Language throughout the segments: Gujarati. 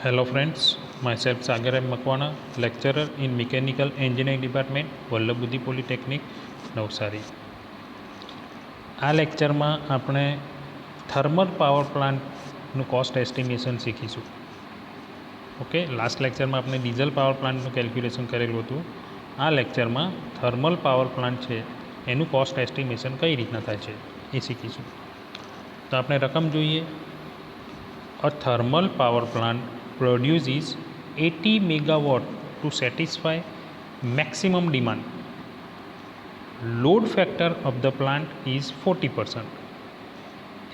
Hello friends, myself Sagar M. Makwana, lecturer in Mechanical Engineering Department, Vallabh બુદ્ધિ પોલિટેકનિક નવસારી. આ લેક્ચરમાં આપણે થર્મલ પાવર પ્લાન્ટનું કોસ્ટ એસ્ટિમેશન શીખીશું. ઓકે, લાસ્ટ લેક્ચરમાં આપણે ડીઝલ પાવર પ્લાન્ટનું કેલ્ક્યુલેશન કરેલું હતું. આ લેક્ચરમાં થર્મલ પાવર પ્લાન્ટ છે એનું કોસ્ટ એસ્ટિમેશન કઈ રીતના થાય છે એ શીખીશું. તો આપણે રકમ જોઈએ. A thermal power plant produces 80 megawatt to satisfy maximum demand. Load factor of the plant is 40%.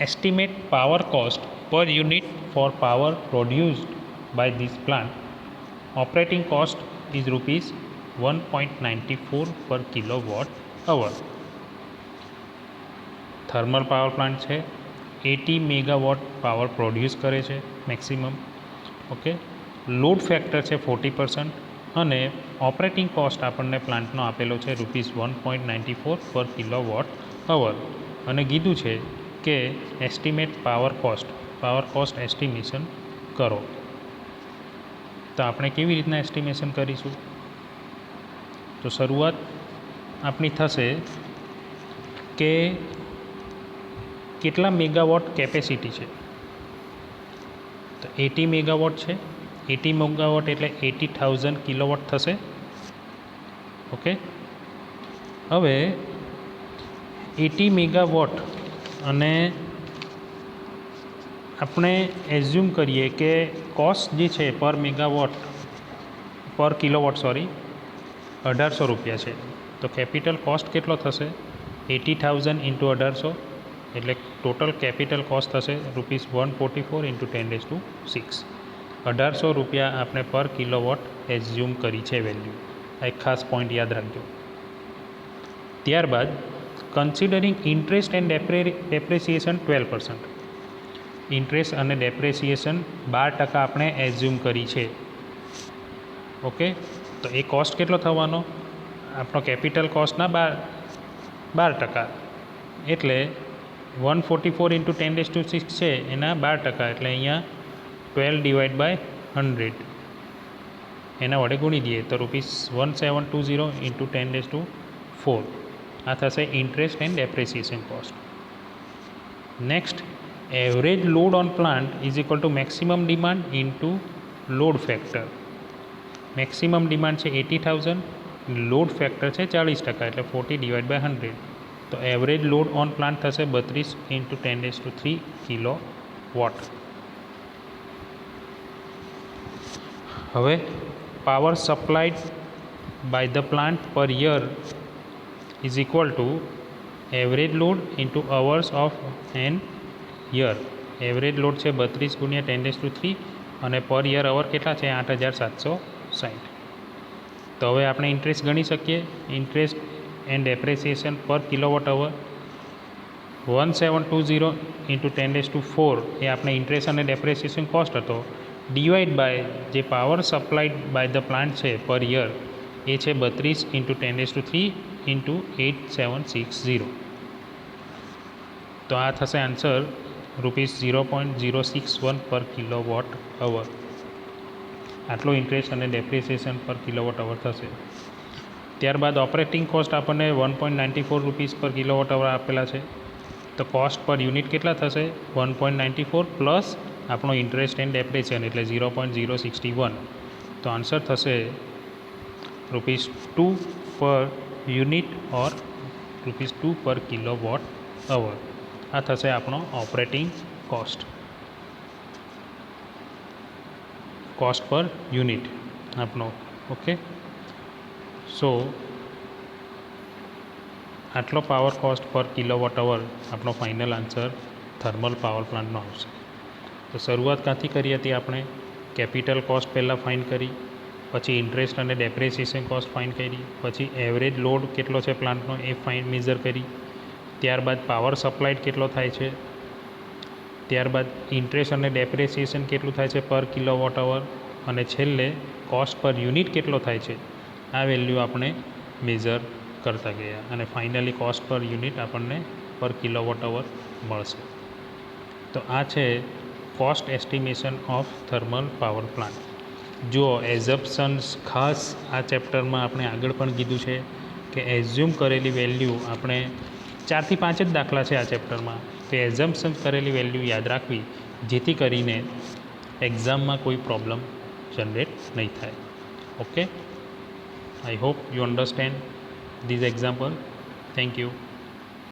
Estimate power cost per unit for power produced by this plant. Operating cost is rupees 1.94 per kilowatt hour. Thermal power plant છે, 80 મેગાવોટ પાવર પ્રોડ્યુસ કરે છે મેક્સિમમ. ઓકે, લોડ ફેક્ટર છે 40% અને ઓપરેટિંગ કોસ્ટ આપણને પ્લાન્ટનો આપેલો છે ₹1.94 પર કિલોવોટ અવર. અને કીધું છે કે એસ્ટિમેટ પાવર કોસ્ટ એસ્ટિમેશન કરો. તો આપણે કેવી રીતના એસ્ટિમેશન કરીશું? તો શરૂઆત આપણી થશે કે કેટલા મેગાવોટ કેપેસિટી છે. તો 80 મેગાવોટ છે. 80 મેગાવોટ એટલે 80,000 કિલોવોટ થશે. ઓકે, હવે 80 મેગાવોટ અને આપણે એઝ્યુમ કરીએ કે કોસ્ટ જે છે પર મેગાવોટ પર કિલોવોટ 1800 રૂપિયા છે. તો કેપિટલ કોસ્ટ કેટલો થશે? 80,000 ઇન્ટુ 1800 એટલે ટોટલ કેપિટલ કોસ્ટ થશે ₹144 ઇન્ટુ 10⁶. 1800 રૂપિયા આપણે પર કિલોવોટ એઝ્યુમ કરી છે વેલ્યુ. આ એક ખાસ પોઈન્ટ યાદ રાખજો. ત્યારબાદ કન્સિડરિંગ ઇન્ટરેસ્ટ એન્ડ ડેપ્રેસિએશન 12%. ઇન્ટરેસ્ટ અને ડેપ્રેસિએશન 12% આપણે એઝ્યુમ કરી છે. ઓકે, તો એ કોસ્ટ કેટલો થવાનો? આપણો કેપિટલ કોસ્ટના 12% એટલે 144 ઇન્ટુ 10⁶ છે એના 12%, એટલે અહીંયા 12/100 એના વડે ગુણી દઈએ તો ₹1720 ઇન્ટુ 10⁴. આ થશે interest and depreciation cost. Next, average load on plant is equal to maximum demand into load factor. Maximum demand છે 80,000, લોડ ફેક્ટર છે 40%, એટલે 40/100. તો એવરેજ લોડ ઓન પ્લાન્ટ થશે 32 ઇન્ટુ 10⁻³ કિલોવોટ. હવે power supplied by the plant per year is equal to average load into hours of an year. Average load છે 32 × 10⁻³ અને પર યર અવર કેટલા છે? 8760. તો હવે આપણે ઇન્ટરેસ્ટ ગણી શકીએ. ઇન્ટરેસ્ટ એન્ડ ડેપ્રેસિએશન પર કિલોવોટ અવર 1720 ઇન્ટુ 10⁴ એ આપણે ઇન્ટરેસ્ટ અને ડેપ્રેસિએશન કોસ્ટ હતો, ડિવાઈડ બાય જે power supplied by the plant છે પર યર એ છે 32 ઇન્ટુ 10⁻³ ઇન્ટુ 8760. તો આ થશે આન્સર ₹0.061 પર કિલોવોટ અવર. આટલો ઇન્ટરેસ્ટ અને ડેપ્રિસિએશન પર કિલોવોટ અવર થશે. ત્યારબાદ ઓપરેટિંગ કોસ્ટ આપણને ₹1.94 પર કિલોવોટ અવર આપેલા છે. તો કોસ્ટ પર યુનિટ કેટલા થશે? 1.94 પ્લસ આપણો ઇન્ટરેસ્ટ એન્ડ ડેપ્રિસિએશન એટલે 0.061. તો આન્સર થશે ₹2 પર યુનિટ ઓર ₹2 પર કિલોવોટ અવર. આ થશે આપણો ઓપરેટિંગ કોસ્ટ પર યુનિટ આપણો. ઓકે, સો આટલો પાવર કોસ્ટ પર કિલોવોટ અવર આપણો ફાઇનલ આન્સર થર્મલ પાવર પ્લાન્ટનો આવશે. તો શરૂઆત ક્યાંથી કરી હતી આપણે? કેપિટલ કોસ્ટ પહેલાં ફાઇન્ડ કરી, પછી ઇન્ટરેસ્ટ અને ડેપ્રેસિએશન કોસ્ટ ફાઇન્ડ કરી, પછી એવરેજ લોડ કેટલો છે પ્લાન્ટનો એ મેઝર કરી, ત્યારબાદ પાવર સપ્લાયડ કેટલો થાય છે, ત્યારબાદ ઇન્ટરેસ્ટ અને ડેપ્રેસિએશન કેટલું થાય છે પર કિલોવોટ અવર, અને છેલ્લે કોસ્ટ પર યુનિટ કેટલો થાય છે આ વેલ્યુ આપણે મેઝર કરતા ગયા અને ફાઇનલી કોસ્ટ પર યુનિટ આપણને પર કિલોવોટ અવર મળશે. તો આ છે cost estimation of thermal power plant. જુઓ એઝમ્પશન્સ ખાસ આ ચેપ્ટરમાં આપણે આગળ પણ કીધું છે કે એઝ્યુમ કરેલી વેલ્યુ આપણે 4 થી 5 જ દાખલા છે આ ચેપ્ટરમાં, તો એઝમ્પશન કરેલી વેલ્યુ યાદ રાખવી જેથી કરીને એક્ઝામમાં કોઈ પ્રોબ્લેમ જનરેટ નહીં થાય. Okay, I hope you understand this example. Thank you.